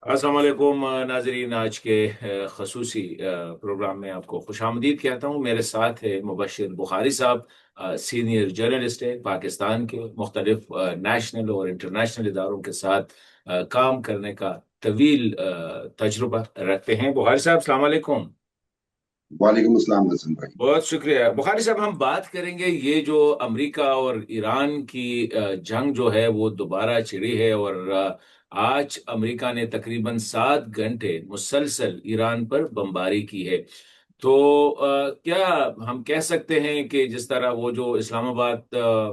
अस्सलाम वालेकुम नाजरीन। आज के खसूसी प्रोग्राम में आपको खुशामदीद कहता हूँ। मेरे साथ है मुबशिर बुखारी साहब। सीनियर जर्नलिस्ट है, पाकिस्तान के मुख्तलिफ नेशनल और इंटरनेशनल इदारों के साथ काम करने का तवील तजुर्बा रखते हैं। बुखारी साहब, अस्सलाम वालेकुम। वालेकुम अस्सलाम हसन भाई। बहुत शुक्रिया बुखारी साहब। हम बात करेंगे ये जो अमेरिका और ईरान की जंग जो है वो दोबारा छिड़ी है, और आज अमेरिका ने तकरीबन 7 घंटे मुसलसल ईरान पर बमबारी की है। तो क्या हम कह सकते हैं कि जिस तरह वो जो इस्लामाबाद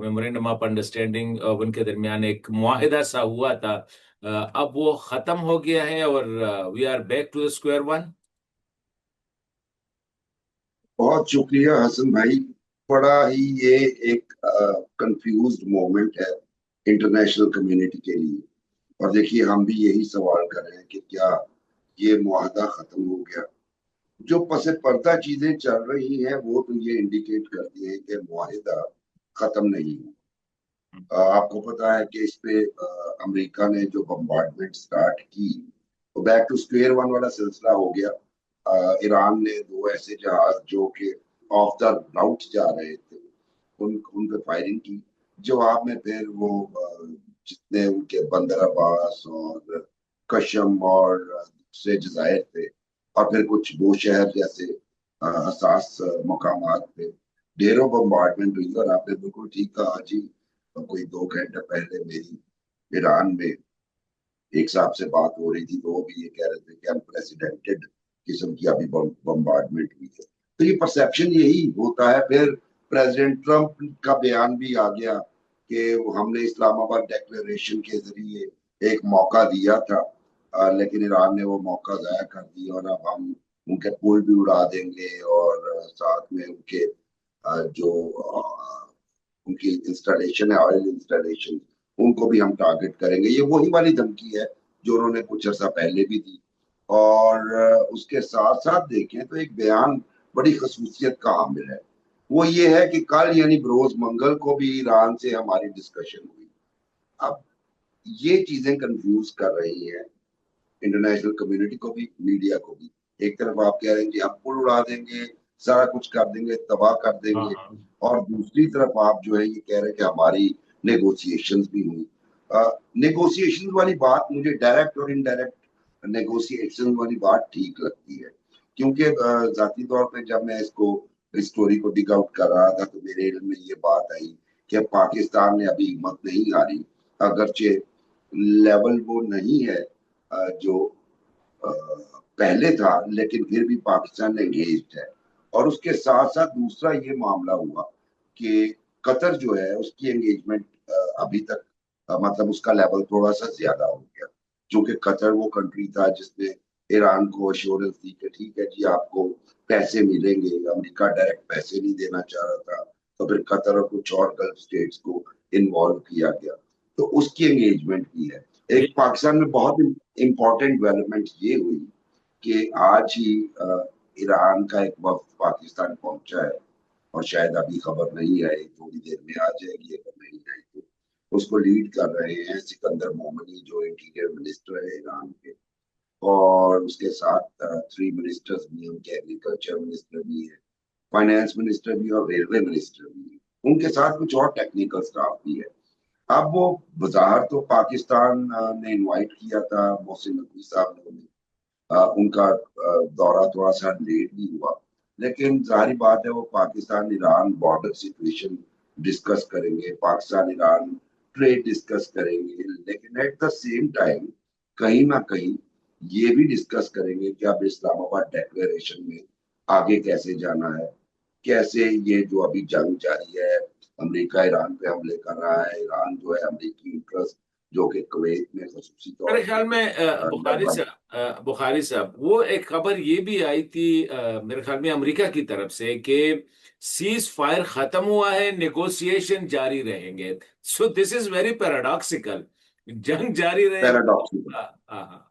मेमोरेंडम ऑफ अंडरस्टैंडिंग उनके दरमियान एक मुआहिदा सा हुआ था, अब वो खत्म हो गया है और we are back to the square one. बहुत शुक्रिया हसन भाई। बड़ा ही ये एक कंफ्यूज्ड मोमेंट है इंटरनेशनल कम्युनिटी के लिए। और देखिए हम भी यही सवाल कर रहे हैं कि क्या ये मुआहदा खत्म हो गया। जो पसे पर्दा चीजें चल रही हैं वो तो ये इंडिकेट करती हैं कि मुआहिदा खत्म नहीं हुआ। आपको पता है कि इस पे अमेरिका ने जो बम्बार्डमेंट स्टार्ट की तो बैक टू स्क्वायर वन वाला सिलसिला हो गया। ईरान ने दो ऐसे जहाज जो कि ऑफ द राउट जा रहे थे उन पे फायरिंग की। जवाब में फिर वो जितने उनके बंदर अब्बास और कशम और दूसरे जजायर थे और फिर कुछ दो शहर जैसे हसास मकामात पे ढेरों बम्बार्डमेंट हुई। और आपने बिल्कुल ठीक कहा जी। कोई 2 घंटे पहले मेरी ईरान में एक साहब से बात हो रही थी तो वो भी ये कह रहे थे कि अनप्रेसिडेंटेड किस्म की अभी बम्बार्डमेंट हुई है। तो ये परसेप्शन यही होता है। फिर प्रेसिडेंट ट्रंप का बयान भी आ गया कि हमने इस्लामाबाद डेक्लेरेशन के जरिए एक मौका दिया था, लेकिन ईरान ने वो मौका जाया कर दिया और अब हम उनके पुल भी उड़ा देंगे और साथ में उनके जो उनकी इंस्टॉलेशन है ऑयल इंस्टॉलेशन उनको भी हम टारगेट करेंगे। ये वही वाली धमकी है जो उन्होंने कुछ अर्सा पहले भी दी। और उसके साथ साथ देखें तो एक बयान बड़ी खसूसियत का हामिल है। वो ये है कि कल यानी बरोज मंगल को भी ईरान से हमारी डिस्कशन हुई। अब ये चीजें कंफ्यूज कर रही हैं इंटरनेशनल कम्युनिटी को भी मीडिया को भी। एक तरफ आप कह रहे हैं कि हम पुल उड़ा देंगे, सारा कुछ कर देंगे, तबाह कर हाँ देंगे। हाँ। और दूसरी तरफ आप जो है ये कह रहे हैं कि हमारी नेगोशिएशंस भी हुई। नेगोशिएशंस वाली बात मुझे डायरेक्ट और इनडायरेक्ट नेगोशिएशन वाली बात ठीक लगती है। क्योंकि जाती तौर पे जब मैं इसको इस स्टोरी को डिग आउट कर रहा था तो मेरे इल्म में ये बात आई कि पाकिस्तान ने अभी हिम्मत नहीं हारी। अगरचे लेवल वो नहीं है जो पहले था, लेकिन फिर भी पाकिस्तान एंगेज्ड है। और उसके साथ साथ दूसरा ये मामला हुआ कि कतर जो है उसकी एंगेजमेंट अभी तक मतलब उसका लेवल थोड़ा सा ज्यादा हो गया। क्योंकि कतर वो कंट्री था जिसने ईरान को अश्योरेंस दी कि ठीक है जी आपको पैसे मिलेंगे। अमेरिका डायरेक्ट पैसे नहीं देना चाह रहा था तो फिर कतर और कुछ और गल्फ स्टेट्स को इन्वॉल्व किया गया। तो उसकी एंगेजमेंट भी है। एक पाकिस्तान में बहुत इंपॉर्टेंट डेवलपमेंट ये हुई कि आज ही ईरान का एक वफ्द पाकिस्तान पहुंचा है। और शायद अभी खबर नहीं आई, थोड़ी देर में आ जाएगी अगर नहीं आई तो। उसको लीड कर रहे हैं सिकंदर मोमनी जो इंटीरियर मिनिस्टर है ईरान के। और उसके साथ 3 मिनिस्टर्स भी हैं, उनके एग्रीकल्चर मिनिस्टर भी है, फाइनेंस मिनिस्टर भी और रेलवे मिनिस्टर भी है। उनके साथ कुछ और टेक्निकल स्टाफ भी है। अब वो बाहर तो पाकिस्तान ने इनवाइट किया था मोहसिन नकवी साहब ने उन्हें। उनका दौरा थोड़ा सा लेट भी हुआ। लेकिन जाहिर बात है वो Pakistan Iran border situation discuss करेंगे, पाकिस्तान ईरान ट्रेड डिस्कस करेंगे। लेकिन एट द सेम टाइम कहीं ना कहीं ये भी डिस्कस करेंगे कि अब इस्लामाबाद डेक्लेरेशन में आगे कैसे जाना है। कैसे ये जो अभी जंग जारी है, अमेरिका ईरान पे हमले कर रहा है, ईरान जो है अमेरिकी इंटरेस्ट जो कि कुवैत में खसूसी तौर मेरे ख्याल पे में लगभग। बुखारी साहब, वो एक खबर ये भी आई थी मेरे ख्याल में अमेरिका की तरफ से कि सीज फायर खत्म हुआ है, नेगोशिएशन जारी रहेंगे। So this is very paradoxical. जंग जारी रहेगी। पैराडॉक्सिकल। हाँ हाँ हाँ।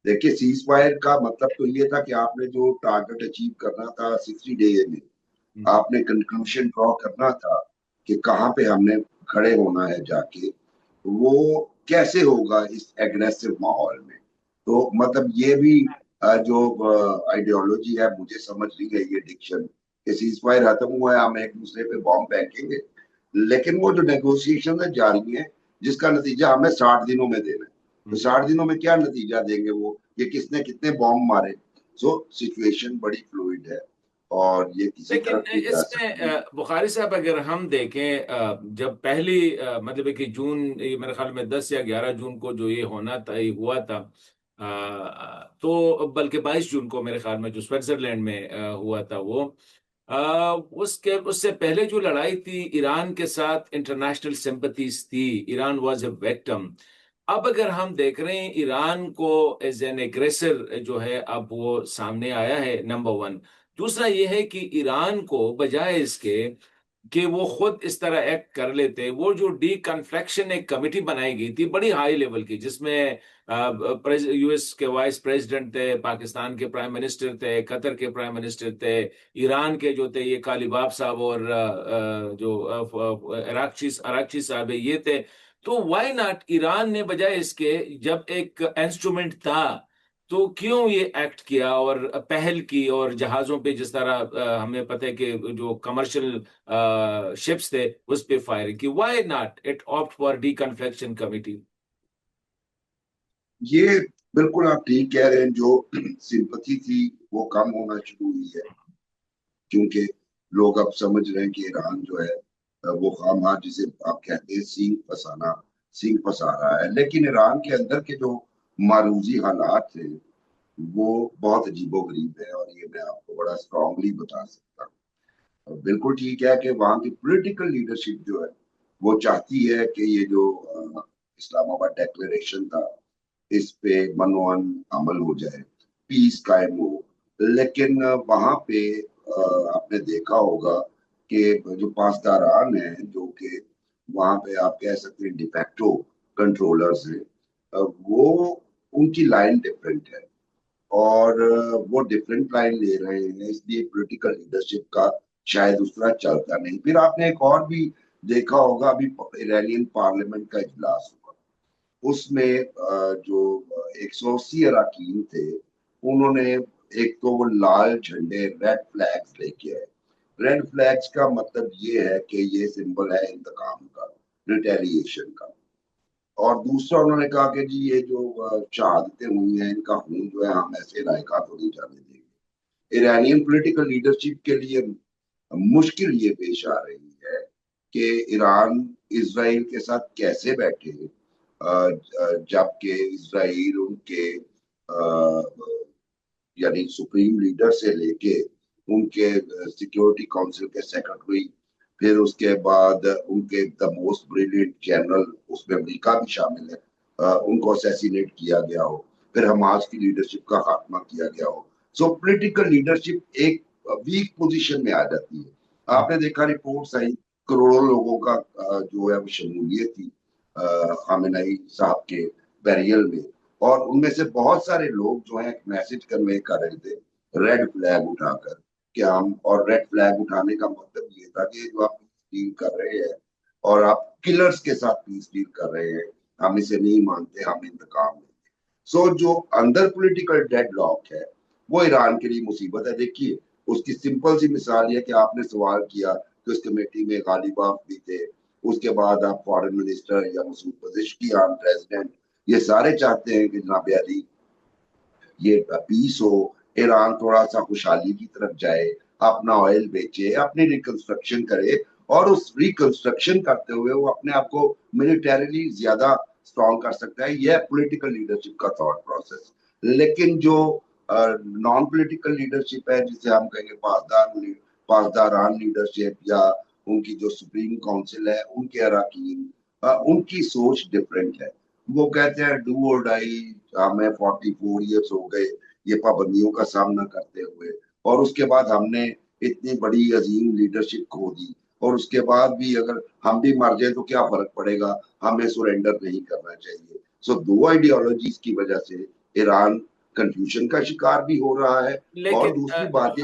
देखिए सीज फायर का मतलब तो ये था कि आपने जो टारगेट अचीव करना था 60 डे में हम्म। आपने कंक्लूजन ड्रॉ करना था कि कहाँ पे हमने खड़े होना है जाके। वो कैसे होगा इस एग्रेसिव माहौल में। तो मतलब ये भी जो आइडियोलॉजी है मुझे समझ नहीं है ये डिक्शन कि सीज फायर खत्म हुआ है हम एक दूसरे पे बॉम्ब फेंकेंगे, लेकिन वो जो नेगोशिएशन है जारी है जिसका नतीजा हमें 60 दिनों में देना है। तो 60 दिनों में क्या नतीजा देंगे वो, ये किसने कितने बॉम्ब मारे। सो सिचुएशन बड़ी फ्लूइड है और ये किसी लेकिन तरफ नहीं जा इसमें सकती। बुखारी साहब अगर हम देखें, जब पहली मतलब है कि जून, ये मेरे ख्याल में 10 या 11 जून को जो ये होना था, ये हुआ था, तो बल्कि 22 जून को मेरे ख्याल में जो स्विट्जरलैंड में हुआ था वो, उसके उससे पहले जो लड़ाई थी ईरान के साथ, इंटरनेशनल सिंपथीज थी, ईरान वाज ए विक्टिम। अब अगर हम देख रहे हैं ईरान को एज एन एग्रेसर जो है, अब वो सामने आया है, नंबर वन। दूसरा ये है कि ईरान को बजाय इसके कि वो खुद इस तरह एक्ट कर लेते, वो जो डी कन्फ्लेक्शन एक कमेटी बनाई गई थी बड़ी हाई लेवल की, जिसमें यूएस के वाइस प्रेसिडेंट थे, पाकिस्तान के प्राइम मिनिस्टर थे, कतर के प्राइम मिनिस्टर थे, ईरान के जो थे ये कालीबाफ साहब, और जो अराक्ची साहब है ये थे। तो व्हाई नॉट ईरान ने बजाय इसके, जब एक इंस्ट्रूमेंट था, तो क्यों ये एक्ट किया और पहल की, और जहाजों पे जिस तरह हमें पता है कि जो कमर्शियल शिप्स थे उस पे फायरिंग की, why not it opt for deconfliction committee? ये बिल्कुल आप ठीक कह रहे हैं, जो सिंपथी थी वो कम होना शुरू हुई है क्योंकि लोग अब समझ रहे हैं कि ईरान जो है वो खामखा जिसे आप कहते हैं सींग फंसा रहा है। लेकिन ईरान के अंदर के जो मारूजी हालात थे वो बहुत अजीबोगरीब है और ये मैं आपको बड़ा स्ट्रांगली बता सकता हूँ। और बिल्कुल ठीक है कि वहाँ की पॉलिटिकल लीडरशिप जो है वो चाहती है कि ये जो इस्लामाबाद डेक्लेरेशन था इस पे मनोअन अमल हो जाए, पीस कायम हो। लेकिन वहां पे आपने देखा होगा कि जो पासदारान है जो कि वहां पे आप कह सकते हैं डिफेक्टो कंट्रोलर्स हैं, वो उनकी लाइन डिफरेंट है और वो डिफरेंट लाइन ले रहे हैं, इसलिए पॉलिटिकल लीडरशिप का शायद उस तरह चलता नहीं। फिर आपने एक और भी देखा होगा, अभी इरानियन पार्लियामेंट का इजलास हुआ, उसमें जो 180 अरकान थे उन्होंने एक तो वो लाल झंडे रेड फ्लैग्स लेके आए। रेड फ्लैग्स का मतलब ये है कि ये सिंबल है इंतकाम का, रिटेलिएशन का। और दूसरा उन्होंने कहा कि जी ये जो शहादतें हुई हैं इनका खून जो है हम ऐसे रायका तो नहीं जाने देंगे। ईरानियन पॉलिटिकल लीडरशिप के लिए मुश्किल ये पेश आ रही है कि ईरान इसराइल के साथ कैसे बैठे, जबकि इसराइल उनके यानी सुप्रीम लीडर से लेके उनके सिक्योरिटी काउंसिल के सेक्रेटरी, फिर उसके बाद उनके द मोस्ट ब्रिलियंट जनरल, उसमें अमेरिका भी शामिल है, उनको असैसिनेट किया गया हो, फिर हमास की लीडरशिप का खात्मा किया गया हो। सो पॉलिटिकल लीडरशिप एक वीक पोजीशन में आ जाती है। आपने देखा रिपोर्ट्स आई, करोड़ों लोगों का जो है वो शमूलियत थी खामेनेई साहब के बैरियल में, और उनमें से बहुत सारे लोग जो है मैसेज कन्वे कर रहे थे रेड फ्लैग उठाकर कि हम, और रेड फ्लैग उठाने का मतलब ये था कि जो आप पीस डील कर रहे हैं और आप किलर्स के साथ पीस डील कर रहे हैं, हम इसे नहीं मानते, हम इंतकाम लेंगे। सो जो अंदर पॉलिटिकल डेडलॉक है वो ईरान के लिए मुसीबत है। देखिए उसकी सिंपल सी मिसाल ये कि आपने सवाल किया कि उस कमेटी में गालिबाफ भी थे, उसके बाद आप फॉरेन मिनिस्टर या मसूद पजिशकियान प्रेसिडेंट, ये सारे चाहते हैं कि जनाब अली ये पीस हो, ईरान थोड़ा सा खुशहाली की तरफ जाए, अपना ऑयल बेचे, अपनी रिकंस्ट्रक्शन करे, और उस रिकंस्ट्रक्शन करते हुए वो अपने आप को मिलिटरीली ज्यादा स्ट्रॉन्ग कर सकता है। यह पॉलिटिकल लीडरशिप का थॉट प्रोसेस। लेकिन जो नॉन पॉलिटिकल लीडरशिप है जिसे हम कहेंगे पासदारान लीडरशिप, या उनकी जो सुप्रीम काउंसिल है उनके अरकान, उनकी सोच डिफरेंट है। वो कहते हैं डू और डाई, हमें 44 ईयर्स हो गए ये पाबंदियों का सामना करते हुए, और उसके बाद हमने इतनी बड़ी अजीम लीडरशिप खो दी, और उसके बाद भी अगर हम भी मर जाए तो क्या फर्क पड़ेगा, हमें सुरेंडर नहीं करना चाहिए। सो दो आइडियोलॉजीज की वजह से ईरान कंफ्यूजन का शिकार भी हो रहा है। और लेकिन दूसरी बात ये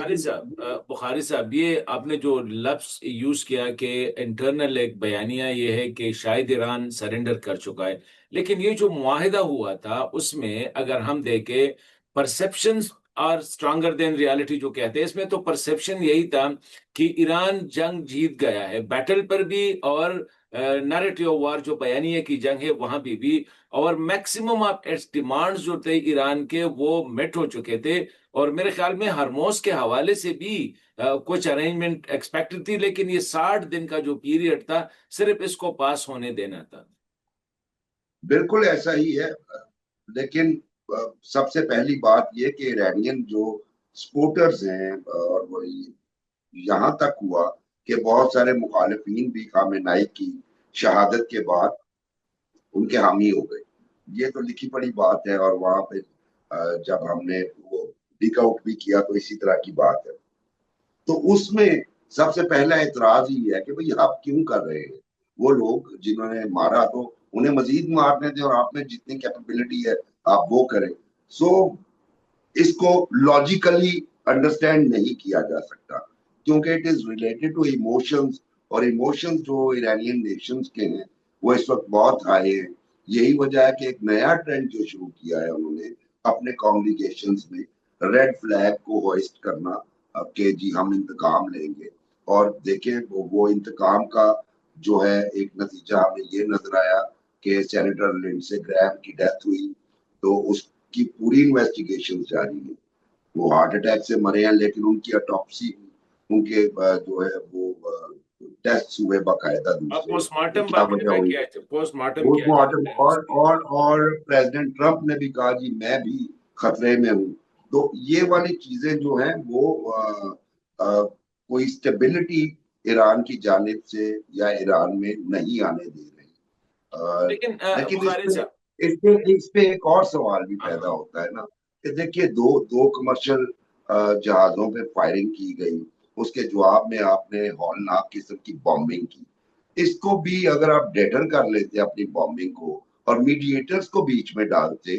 बुखारी कि साहब, ये आपने जो लफ्ज यूज किया कि इंटरनल एक बयानिया ये है कि शायद ईरान सरेंडर कर चुका है, लेकिन ये जो मुआहिदा हुआ था उसमें अगर हम देखें, perceptions are stronger than reality जो कहते हैं, इसमें तो परसेप्शन यही था कि ईरान जंग जीत गया है बैटल पर भी, और नैरेटिव वार जो बयानिए की जंग है वहां भी, और मैक्सिमम ऑफ इट्स डिमांड्स जो थे ईरान के वो मेट हो चुके थे। और मेरे ख्याल में हरमोज के हवाले से भी कुछ अरेंजमेंट एक्सपेक्टेड थी, लेकिन ये 60 दिन का जो पीरियड था सिर्फ इसको पास होने देना था। बिल्कुल ऐसा ही है। लेकिन सबसे पहली बात यह कि ईरानियन जो सपोर्टर्स हैं, और वही यहाँ तक हुआ कि बहुत सारे मुखालिफिन भी खामेनाई की शहादत के बाद उनके हामी हो गए। ये तो लिखी पड़ी बात है, और वहां पे जब हमने वो लीक आउट भी किया तो इसी तरह की बात है। तो उसमें सबसे पहला एतराज ही है कि भाई आप क्यों कर रहे हैं? वो लोग जिन्होंने मारा तो उन्हें मजीद मारने दें, और आप में जितनी कैपेबिलिटी है आप वो करें। सो इसको लॉजिकली अंडरस्टैंड नहीं किया जा सकता, क्योंकि it is related to emotions. और इमोशंस जो ईरानियन नेशंस के हैं वो इस वक्त बहुत हाई है। यही वजह है कि एक नया ट्रेंड जो शुरू किया है उन्होंने अपने कॉन्ग्रीगेशंस में, रेड फ्लैग को होइस्ट करना, कि जी हम इंतकाम लेंगे। और देखें वो इंतकाम का जो है एक नतीजा हमें ये नजर आया कि सेनेटर लिंडसे ग्रैहम की डेथ हुई, तो उसकी पूरी इन्वेस्टिगेशन जारी है। वो हार्ट अटैक से मरे हैं, लेकिन उनकी ऑटोप्सी, उनके जो है वो टेस्ट हुए बाकायदा अब दूसरे कि पोस्टमार्टम क्या वजह बाकायदा हुई। किया, पोस्टमार्टम किया पोस्टमार्टम, जाता है उसकी। और प्रेसिडेंट ट्रंप ने भी कहा जी मैं भी खतरे में हूँ। तो ये वाली चीजें जो हैं वो कोई स्टेबिलिटी ईरान की जानिब से या ईरान में नहीं आने दे रही। लेकिन लेकिन बुखारी साहब। इस पे एक और सवाल भी हाँ पैदा हाँ। होता है ना, कि देखिए दो दो कमर्शियल जहाजों पे फायरिंग की गई, उसके जवाब में आपने हौलनाक किस्म की बॉम्बिंग की। इसको भी अगर आप डेटर कर लेते अपनी बॉम्बिंग को और मीडिएटर्स को बीच में डालते,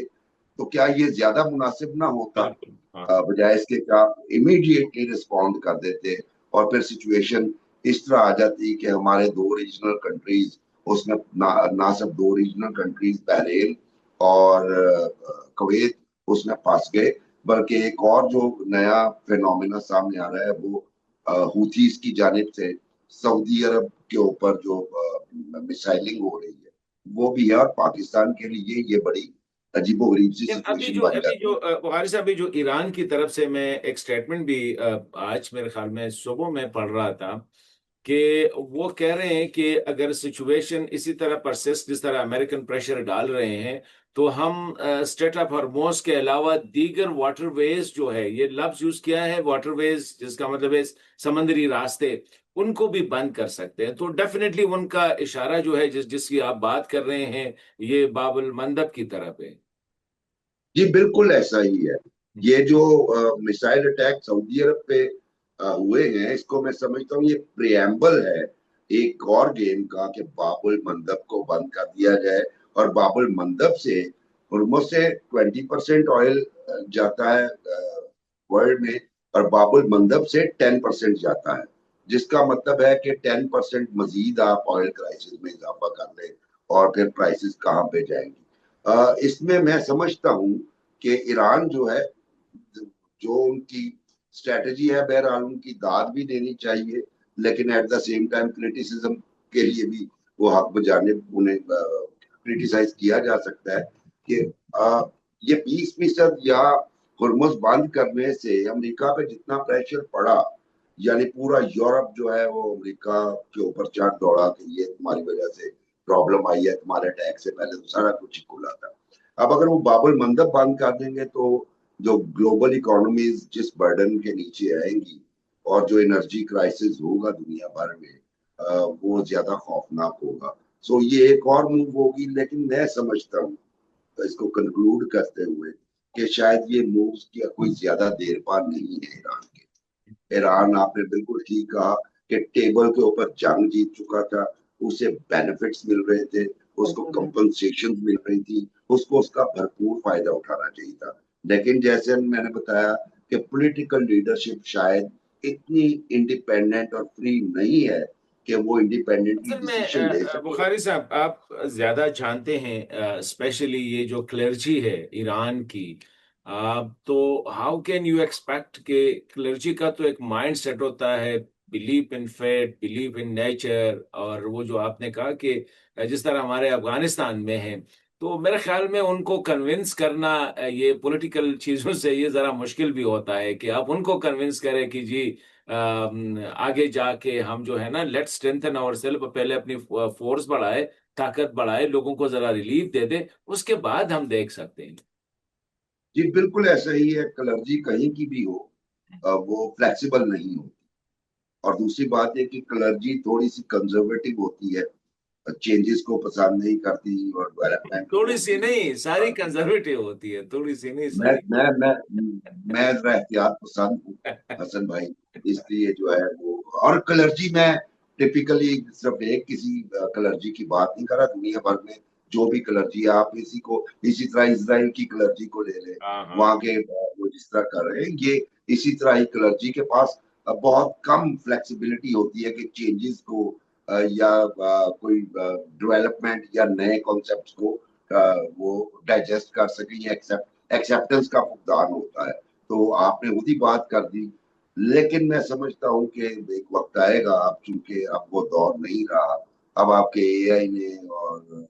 तो क्या ये ज्यादा मुनासिब ना होता? बिल्कुल हाँ। बजाय इसके कि आप इमीडिएटली रिस्पॉन्ड कर देते, और फिर सिचुएशन इस तरह आ जाती कि हमारे दो रीजनल कंट्रीज, उसमें ना सिर्फ दो रीजनल कंट्रीज बहरेन और कुवैत उसमें फंस गए, बल्कि एक और जो नया फिनोमिना सामने आ रहा है वो हूथीज की जानिब से सऊदी अरब के ऊपर जो मिसाइलिंग हो रही है वो भी है। और पाकिस्तान के लिए ये बड़ी अजीबोगरीब सी लेकिन सिचुएशन बन अभी जाती जो है। बुखारी साहब, अभी जो ईरान की तरफ से मैं एक स्टेटमेंट भी आज मेरे ख्याल में सुबह में पढ़ रहा था कि वो कह रहे हैं कि अगर सिचुएशन इसी तरह परसिस्ट जिस तरह अमेरिकन प्रेशर डाल रहे हैं, तो हम स्ट्रेट ऑफ हॉर्मोज के अलावा दीगर वाटरवेज जो है, ये लफ्ज यूज किया है वाटरवेज, जिसका मतलब है समंदरी रास्ते, उनको भी बंद कर सकते हैं। तो डेफिनेटली उनका इशारा जो है जिसकी आप बात कर रहे हैं, ये बाबुल मंदब की तरफ है। जी बिल्कुल ऐसा ही है। ये जो मिसाइल अटैक सऊदी अरब पे हुए हैं, इसको मैं समझता हूँ ये प्रियम्बल है एक और गेम का, कि बाबुल मंदब को बंद कर दिया जाए। और बाबुल मंदब से ऑलमोस्ट से 20% ऑयल जाता है वर्ल्ड में, और बाबुल मंदब से 10% जाता है। जिसका मतलब है कि 10% मजीद आप ऑयल क्राइसिस में इजाफा कर लें, और फिर प्राइसेस कहाँ पे जाएंगी। इसमें मैं समझता हूँ कि ईरान जो है, जो उनकी स्ट्रेटजी है, बहरहाल उनकी दाद भी देनी चाहिए, लेकिन at the same time criticism के लिए भी वो हक बजाने उन्हें क्रिटिसाइज किया जा सकता है कि ये 20% या हुर्मुज बंद करने से अमेरिका पे जितना प्रेशर पड़ा, यानी पूरा यूरोप जो है वो अमेरिका के ऊपर चढ़ दौड़ा कि ये तुम्हारी वजह से प्रॉब्लम आई है, तुम्हारे अटैक से पहले तो सारा कुछ ही खुला था। अब अगर वो बाबुल मंदब बंद कर देंगे तो जो ग्लोबल इकोनॉमीज जिस बर्डन के नीचे आएंगी, और जो एनर्जी क्राइसिस होगा दुनिया भर में, वो ज्यादा खौफनाक होगा। सो ये एक और मूव होगी। लेकिन मैं समझता हूँ इसको कंक्लूड करते हुए कि शायद ये मूव्स की कोई ज्यादा देर पा नहीं है ईरान के। ईरान, आपने बिल्कुल ठीक कहा कि टेबल के ऊपर जंग जीत चुका था, उसे बेनिफिट्स मिल रहे थे, उसको कंपनसेशन मिल रही थी, उसको उसका भरपूर फायदा उठाना चाहिए था। लेकिन जैसे मैंने बताया कि पॉलिटिकल लीडरशिप शायद इतनी इंडिपेंडेंट और फ्री नहीं है कि वो इंडिपेंडेंटली असल में डिसीजन ले सके। बुखारी साहब, आप ज्यादा जानते हैं, स्पेशली ये जो क्लर्जी है ईरान की। आप तो हाउ कैन यू एक्सपेक्ट के क्लर्जी का तो एक माइंड सेट होता है, believe in fate, believe in nature, और वो जो आपने कहा कि जिस तरह हमारे अफगानिस्तान में है, तो मेरे ख्याल में उनको कन्विंस करना ये पॉलिटिकल चीजों से ये जरा मुश्किल भी होता है कि आप उनको कन्विंस करें कि जी आगे जाके हम जो है ना, लेट स्ट्रेंथन आवर सेल्फ, पहले अपनी फोर्स बढ़ाए, ताकत बढ़ाए, लोगों को जरा रिलीफ दे दे, उसके बाद हम देख सकते हैं। जी बिल्कुल ऐसा ही है, क्लर्जी कहीं की भी हो वो फ्लेक्सिबल नहीं होती। और दूसरी बात है कि क्लर्जी थोड़ी सी कंजर्वेटिव होती है, चेंजेस को पसंद नहीं करती और डेवलपमेंट थोड़ी को सी भी नहीं, सारी कंजर्वेटिव होती है, थोड़ी सी नहीं, मैं सारी। मैं मैं मैं जरा एहतियात पसंद हूँ हसन भाई, इसलिए जो है वो। और कलर्जी में टिपिकली सिर्फ एक किसी कलर्जी की बात नहीं कर रहा, दुनिया भर में जो भी कलर्जी है, आप इसी को इसी तरह इसराइल की कलर्जी को ले लें, हाँ हाँ। वहां के वो जिस तरह कर रहे हैं ये, इसी तरह ही कलर्जी के पास बहुत कम फ्लेक्सिबिलिटी होती है कि चेंजेस को या कोई डेवलपमेंट या नए कॉन्सेप्ट को वो डाइजेस्ट कर सके या एक्सेप्टेंस का फुकदान होता है। तो आपने वही बात कर दी, लेकिन मैं समझता हूँ कि एक वक्त आएगा, अब चूंकि अब वो दौर नहीं रहा, अब आपके एआई ने और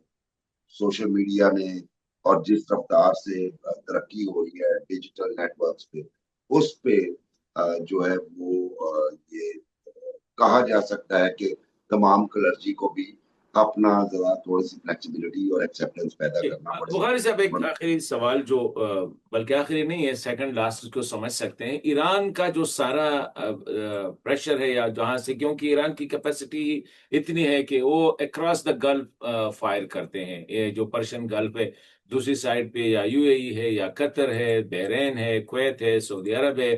सोशल मीडिया ने और जिस रफ्तार से तरक्की हो रही है डिजिटल नेटवर्क्स पे, उस पे जो है वो ये कहा जा सकता है कि तमाम क्लर्जी को भी अपना जरा थोड़ी सी फ्लेक्सिबिलिटी और एक्सेप्टेंस पैदा करना पड़ेगा। बुखारी साहब, एक वरना आखिरी सवाल जो बल्कि आखिरी नहीं है, सेकंड लास्ट को समझ सकते हैं, ईरान का जो सारा प्रेशर है या जहां से, क्योंकि ईरान की कैपेसिटी इतनी है कि वो अक्रॉस द गल्फ फायर करते हैं, ये जो पर्शियन गल्फ है, दूसरी साइड पे या यूएई है या कतर है, बहरीन है, कुवैत है, सऊदी अरब है।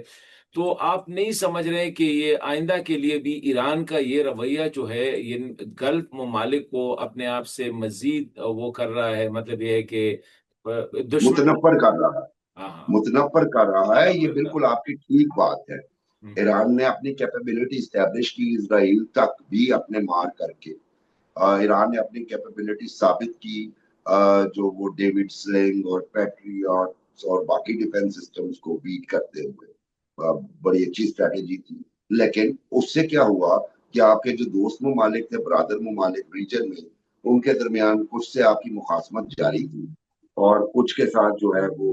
तो आप नहीं समझ रहे कि ये आइंदा के लिए भी ईरान का ये रवैया जो है, ये गल्फ ममालिक को अपने आप से मजीद वो कर रहा है, मतलब ये है कि दुश्मन। मुतनफर कर रहा है, हाँ हाँ। मुतनफर कर रहा है, ये तनफर का। बिल्कुल आपकी ठीक बात है। हम्म। ईरान ने अपनी कैपेबिलिटी स्टैब्लिश की इसराइल तक भी अपने मार करके। ईरान ने अपनी कैपेबिलिटी साबित की जो वो डेविड स्लिंग और पैट्रियट्स और बाकी डिफेंस सिस्टम्स को बीट करते हुए, बड़ी अच्छी स्ट्रेटेजी थी। लेकिन उससे क्या हुआ कि आपके जो दोस्त ममालिक थे, ब्रादर ममालिक रीजन में, उनके दरमियान कुछ से आपकी मुखासमत जारी थी और कुछ के साथ जो है वो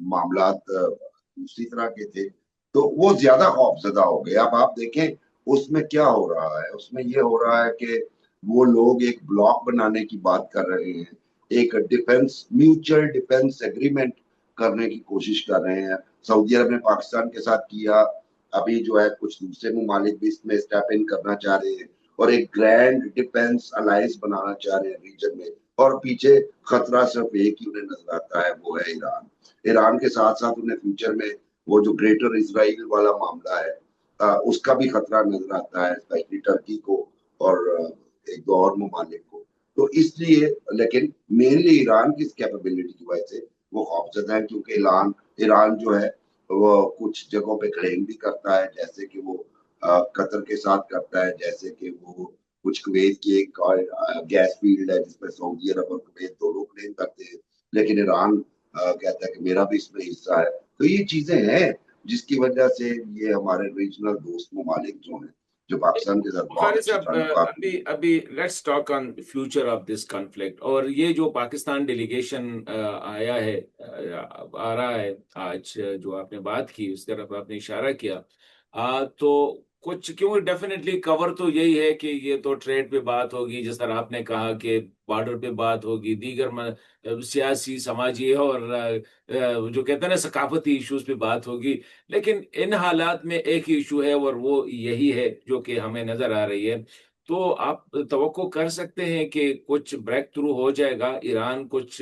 मामलात दूसरी तरह के थे। तो वो ज्यादा खौफजदा हो गए। अब आप देखें उसमें क्या हो रहा है, उसमें ये हो रहा है कि वो लोग एक ब्लॉक बनाने की बात कर रहे हैं, एक डिफेंस म्यूचुअल डिफेंस एग्रीमेंट करने की कोशिश कर रहे हैं। सऊदी अरब ने पाकिस्तान के साथ किया, अभी जो है कुछ दूसरे ममालिक भी इसमें स्टेप इन करना चाह रहे हैं और एक ग्रैंड डिफेंस अलायंस बनाना चाह रहे हैं रीजन में। और पीछे खतरा सिर्फ एक ही उन्हें नजर आता है, वो है ईरान। ईरान के साथ साथ उन्हें फ्यूचर में वो जो ग्रेटर इसराइल वाला मामला है उसका भी खतरा नजर आता है, स्पेशली टर्की को और एक दो और ममालिक को। तो इसलिए, लेकिन मेनली ईरान की कैपेबिलिटी की वजह से वो खौफजदा है, क्योंकि ईरान ईरान जो है वो कुछ जगहों पे क्लेम भी करता है, जैसे कि वो कतर के साथ करता है, जैसे कि वो कुछ कुवैत की एक गैस फील्ड है जिसमें सऊदी अरब और कुवैत दोनों क्लेम करते हैं। लेकिन ईरान कहता है कि मेरा भी इसमें हिस्सा है। तो ये चीजें हैं जिसकी वजह से ये हमारे रीजनल दोस्त ममालिक जो हैं, जो पाकिस्तान के साथ बहुत बुखारी अच्छे साहब, ताल्लुकात अभी हैं। अभी let's talk on future of this conflict, और ये जो पाकिस्तान डेलीगेशन आया है, आ रहा है आज, जो आपने बात की उस तरफ आपने इशारा किया, तो कुछ क्यों, डेफिनेटली कवर तो यही है कि ये तो ट्रेड पे बात होगी, जिस तरह आपने कहा कि बॉर्डर पे बात होगी, दीगर सियासी, समाजी और जो कहते हैं ना सकाफती इश्यूज पे बात होगी। लेकिन इन हालात में एक ही इशू है और वो यही है जो कि हमें नजर आ रही है। तो आप तवक्को कर सकते हैं कि कुछ ब्रेक थ्रू हो जाएगा, ईरान कुछ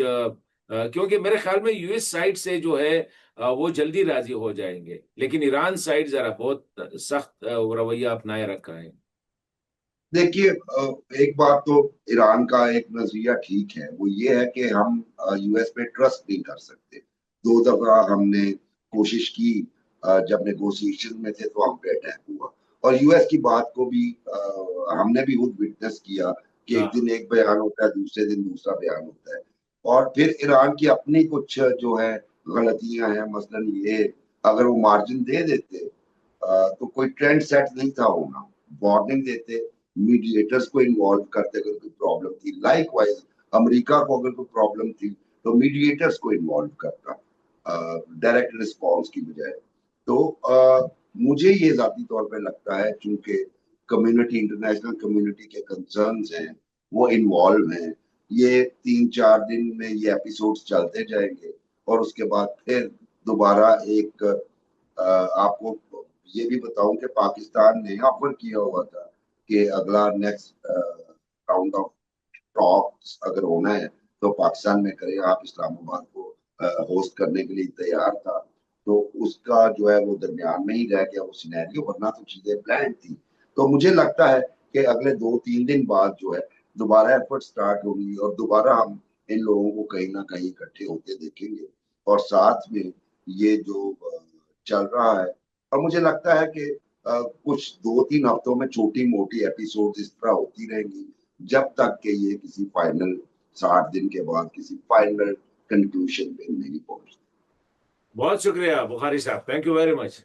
क्योंकि मेरे ख्याल में यूएस साइड से जो है वो जल्दी राजी हो जाएंगे, लेकिन ईरान साइड जरा बहुत सख्त रवैया अपनाए रखा है। देखिए, एक बात तो ईरान का एक नजरिया ठीक है, वो ये है कि हम यूएस पे ट्रस्ट नहीं कर सकते। दो दफा हमने कोशिश की, जब नेगोशिएशन में थे तो हम पे अटैक हुआ। और यूएस की बात को भी हमने भी खुद विटनेस किया कि एक हाँ। दिन एक बयान होता है, दूसरे दिन दूसरा बयान होता है। और फिर ईरान की अपनी कुछ जो है गलतियां हैं, मसलन ये, अगर वो मार्जिन दे देते तो कोई ट्रेंड सेट नहीं था होना, वार्निंग देते, मीडिएटर्स को इन्वॉल्व करते अगर कोई प्रॉब्लम थी, लाइक वाइज अमेरिका को अगर कोई प्रॉब्लम थी तो मीडिएटर्स को इन्वॉल्व करता डायरेक्ट रिस्पॉन्स की बजाय। तो मुझे ये जाती तौर पे लगता है, चूंकि कम्युनिटी, इंटरनेशनल कम्युनिटी के कंसर्न्स हैं, वो इन्वॉल्व हैं, ये 3-4 दिन में ये एपिसोड्स चलते जाएंगे और उसके बाद फिर दोबारा एक आपको ये भी बताऊं कि पाकिस्तान ने ऑफर किया हुआ था कि अगला नेक्स्ट राउंड ऑफ टॉक्स अगर होना है तो पाकिस्तान में करें, आप इस्लामाबाद को होस्ट करने के लिए तैयार था। तो उसका जो है वो दरमियान में ही रह गया वो सिनेरियो, वरना तो चीजें प्लान थी। तो मुझे लगता है कि अगले 2-3 दिन बाद जो है दोबारा एफर्ट स्टार्ट होगी और दोबारा हम इन लोगों को कहीं ना कहीं इकट्ठे होते देखेंगे। और साथ में ये जो चल रहा है, और मुझे लगता है कि कुछ 2-3 हफ्तों में छोटी मोटी एपिसोड इस तरह होती रहेंगी जब तक कि ये किसी फाइनल 60 दिन के बाद किसी फाइनल कंक्लूजन पे नहीं पहुंचते। बहुत शुक्रिया बुखारी साहब, थैंक यू वेरी मच।